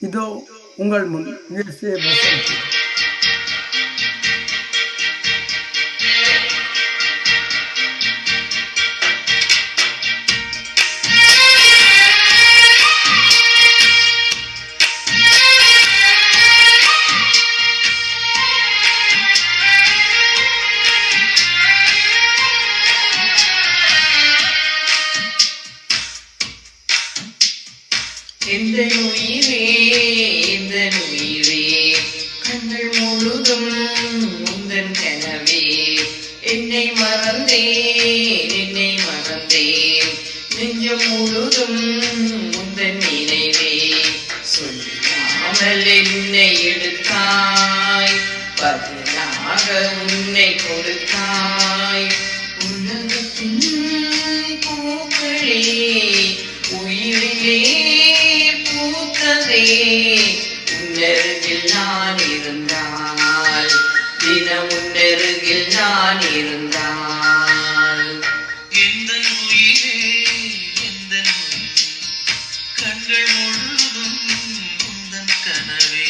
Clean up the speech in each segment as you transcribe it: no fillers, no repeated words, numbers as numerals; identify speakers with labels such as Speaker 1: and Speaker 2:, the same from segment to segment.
Speaker 1: இதோ உங்கள் முன் USA வசந்தி.
Speaker 2: எந்த உயிரே எந்த உயிரே கண்கள் முழுதும் உந்தன் கனவே என்னை மறந்தேன் நெஞ்சம் முழுதும் உந்தன் நினைவே சொல்லாமல் என்னை எடுத்தாய் பதிலாக உன்னை கொடுத்தாய் உலகத்தின் பூக்களே உயிரிலே உன்னருகில் நான் இருந்தால் தினம் உன்னருகில் நான் இருந்தால்
Speaker 3: எந்த உயிரே எந்த கண்கள் முழுதும் உந்தன் கனவே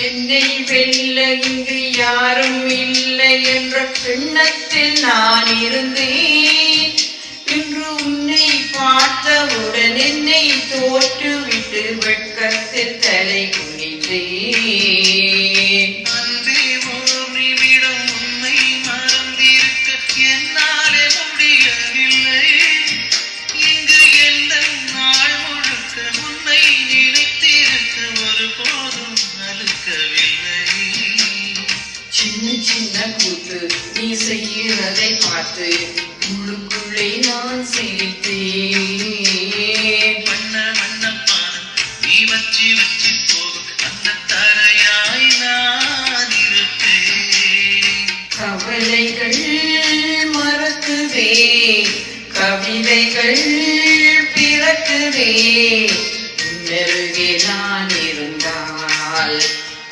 Speaker 2: என்னை வெல்ல இங்கு யாரும் இல்லை என்ற எண்ணத்தில் நான் இருந்தேன். இன்று உன்னை பார்த்தவுடன் என்னை தோற்றுவிட்டு வெட்கத்தில் தலை குனிந்தேன்.
Speaker 3: அன்பே ஒரு நிமிடம் உன்னை மறந்திருக்க என்னாலே முடியவில்லை. இங்கு எந்த நாள் முழுக்க உன்னை நினைத்திருக்க ஒருபோதும்
Speaker 2: சின்ன சின்ன கூத்து நீ செய்கிறதை பார்த்து உள்ளுக்குள்ளே நான் சிரித்தேன்.
Speaker 3: வண்ண வண்ணப்பானம் நீ வச்சி வச்சி போகும் அந்த தரையாய் நான் இருப்பேன்.
Speaker 2: கவலைகள் மறக்குதே கவிதைகள் பிறக்குதே உன்னருகே நான் இருந்தால்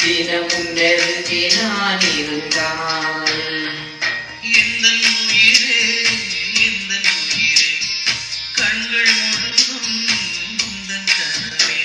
Speaker 2: தினமும் நெருகே நான் இருந்தால்
Speaker 3: எந்த உயிரே எந்த உயிரே கண்கள் முழுதும் உந்தன் கனவே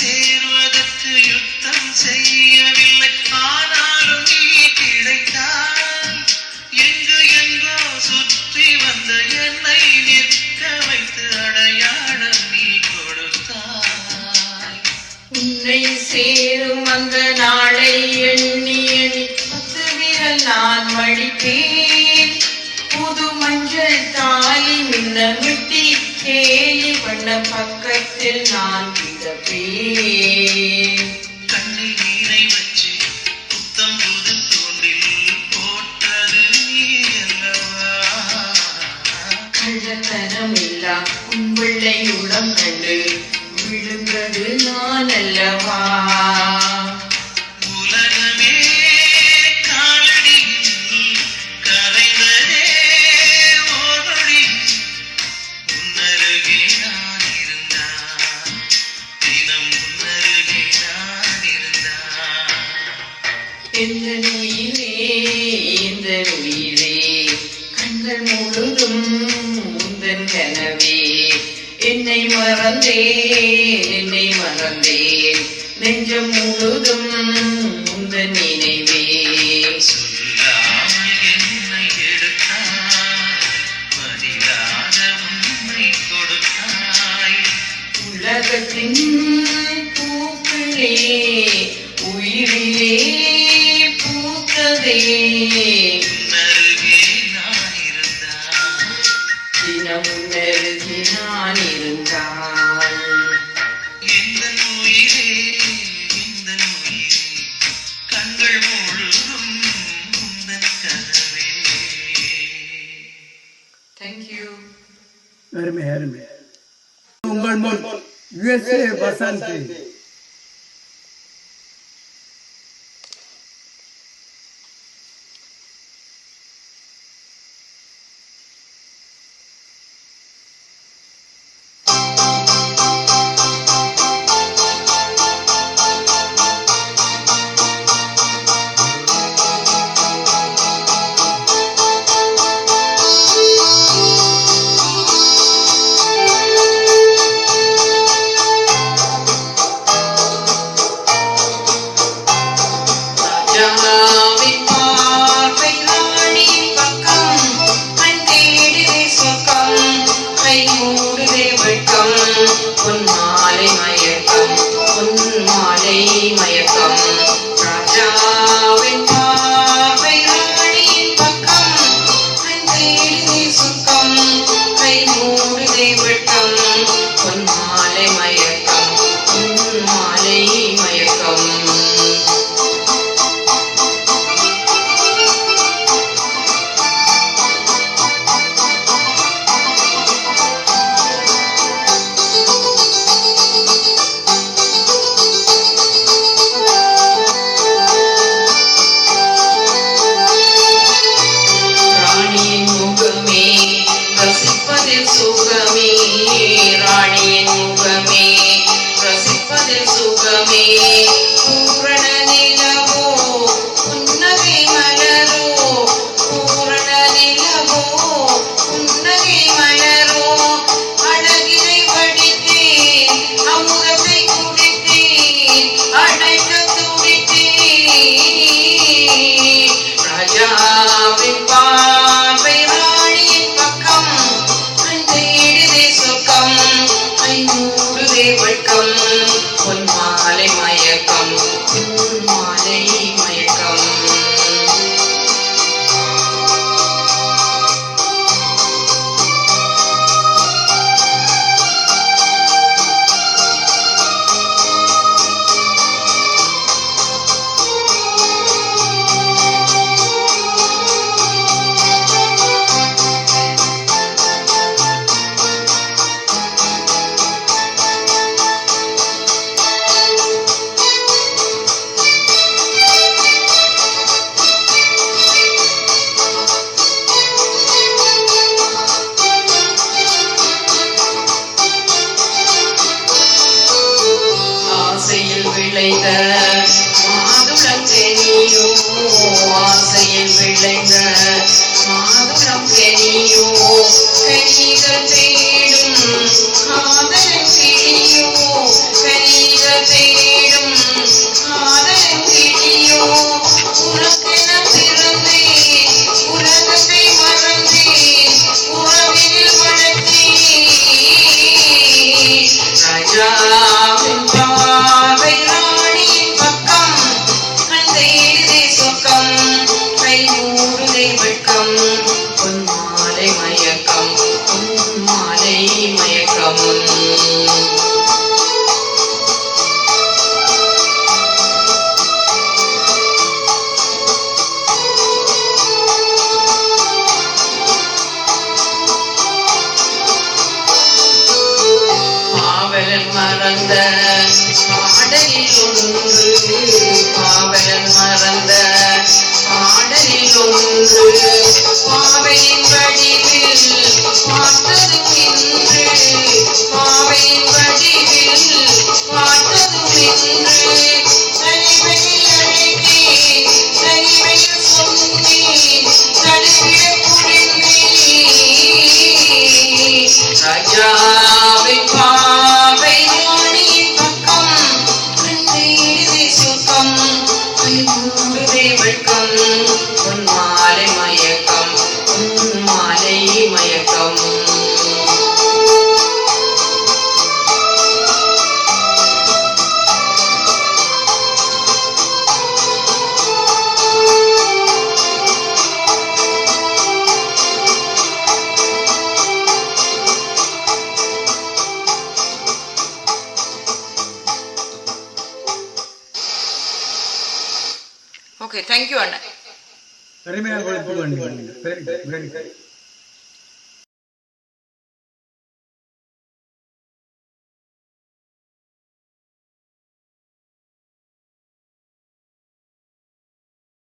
Speaker 3: சேர்வதற்கு யுத்தம் செய்யவில்லை. ஆனாலும் நீ கிடைத்தாய். எங்கு எங்கோ சுற்றி வந்த என்னை நிற்க வைத்து அடையாளம் நீ கொடுத்தாய்.
Speaker 2: உன்னை சேரும் அந்த நாளை எண்ணி எண்ணி 10 விரல் நான் மடித்தேன். புது மஞ்சள் தாலி மின்னமிட்டி கேலி பண்ண பக்கத்தில் நான் கிடப்பேன்.
Speaker 3: கண்ணில் நீரை வச்சு புத்தம் புது தூண்டில் போட்டது நீ அல்லவா.
Speaker 2: கள்ளத்தனம் இல்லா உன் வெள்ளை உளம் கண்டு விழுந்தது நான் அல்லவா.
Speaker 3: உலகமே காலடியில் கரைந்ததே ஓடொடி உன்னருகே
Speaker 2: என்னை மறந்தேன் நெஞ்சம் முழுதும் உந்தன் நினைவே.
Speaker 3: சொல்லாமல் என்னை எடுத்தாய், பதிலாக உன்னை கொடுத்தாய்.
Speaker 2: உலகத்தின் பூக்களே உயிரிலே பூத்ததே,
Speaker 3: உன்னருகே நான் இருந்தாய்,
Speaker 2: தினம் உன்னருகே நான் இருந்தால்.
Speaker 3: எந்தன் உயிரே, எந்தன் உயிரே, கண்கள் முழுதும் உந்தன் கனவே.
Speaker 2: தேங்க்யூ.
Speaker 1: அருமை அருமை. உங்கள் முன் USA வசந்த்.
Speaker 2: ராஜாவின் பார்வை ராணி பக்கம், கண் தேடுதே சொர்க்கம், கை மூடுதே வெட்கம், உன் மாலை மயக்கம், உன் மாலை மயக்கம். ராஜாவின் பார்வை ராணியின் பக்கம், கண் தேடுதே சொர்க்கம், கை மூடுதே வெட்கம், உன் மாலை மயக்கம், உன் மாலை மயக்கம். ராணியின் முகமே ரசிப்பதில் சுகமே, ராணியின் முகமே ரசிப்பதில் சுகமே. பூரண நிலவோ புன்னகை மலரோ, பூரண நிலவோ புன்னகை மலரோ. அழகினை படித்தேன், அமுதத்தை குடித்தேன், அழைக்க துடித்தேன். ராஜாவின் பார்வை ராணியின் பக்கம், கண் தேடுதே சொர்க்கம், கை மூடுதே வெட்கம், உன் மாலை மயக்கம், உன் மாலை மயக்கம். ஆசையில் விளைந்த மாதுளம் கனியோ, ஆசையில் விளைந்த மாதுளம் கனியோ, கனிகள் தேடும் காதலன் கிளியோ, கனிகள் தேடும் காதலன் கிளியோ. உனக்கென பிறந்தேன், உலகத்தை மறந்தேன், உறவினில் வளர்த்தேன். ராஜாவின் பார்வை ராணியின் பக்கம், கண் தேடுதே சொர்க்கம், கை மூடுதே வெட்கம், உன் மாலை மயக்கம், உன் மாலை மயக்கம். காவலன் மறந்த பாடலில் ஒன்று, காவலன் மறந்த பாடலில் ஒன்று, பாவையின் வடிவில் பார்த்ததும் இன்று, பாவையின் வடிவில் பார்த்ததும் இன்று. தனிமையில் அழைத்தேன், தனிமையில் சொன்னேன், தனிவிட புரிந்தேன். ராஜாவின் ஓகே, தேங்க்யூ அண்ணன்.
Speaker 1: அருமையாக கொடுத்து கொண்டு